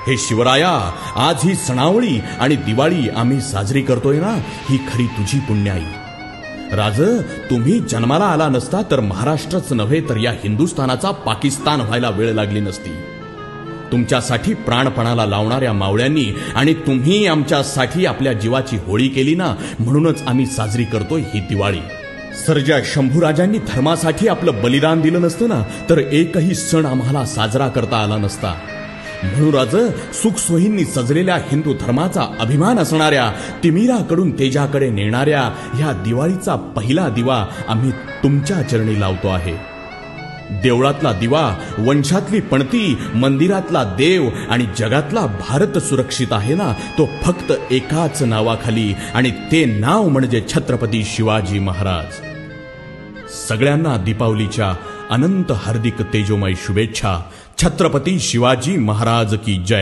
हे शिवराया, आज ही सणावळी आणि दिवाळी आम्ही साजरी करतोय ना, ही खरी तुझी पुण्याई. राज, तुम्ही जन्माला आला नसता तर महाराष्ट्रच नव्हे तर या हिंदुस्थानाचा पाकिस्तान व्हायला वेळ लागली नसती. तुमच्यासाठी प्राणपणाला लावणाऱ्या मावळ्यांनी आणि तुम्ही आमच्यासाठी आपल्या जीवाची होळी केली ना, म्हणूनच आम्ही साजरी करतोय ही दिवाळी. सर्जा शंभूराजांनी धर्मासाठी आपलं बलिदान दिलं नसतं ना, तर एकही सण आम्हाला साजरा करता आला नसता. म्हणून राज, सुखसोयींनी सजलेल्या हिंदू धर्माचा अभिमान असणाऱ्या, तिमिराकडून तेजाकडे नेणाऱ्या ह्या दिवाळीचा पहिला दिवा आम्ही तुमच्या चरणी लावतो आहे. देवळातला दिवा, वंशातली पणती, मंदिरातला देव आणि जगातला भारत सुरक्षित आहे ना, तो फक्त एकाच नावाखाली, आणि ते नाव म्हणजे छत्रपती शिवाजी महाराज. सगळ्यांना दीपावलीच्या अनंत हार्दिक तेजोमय शुभेच्छा. छत्रपती शिवाजी महाराज की जय.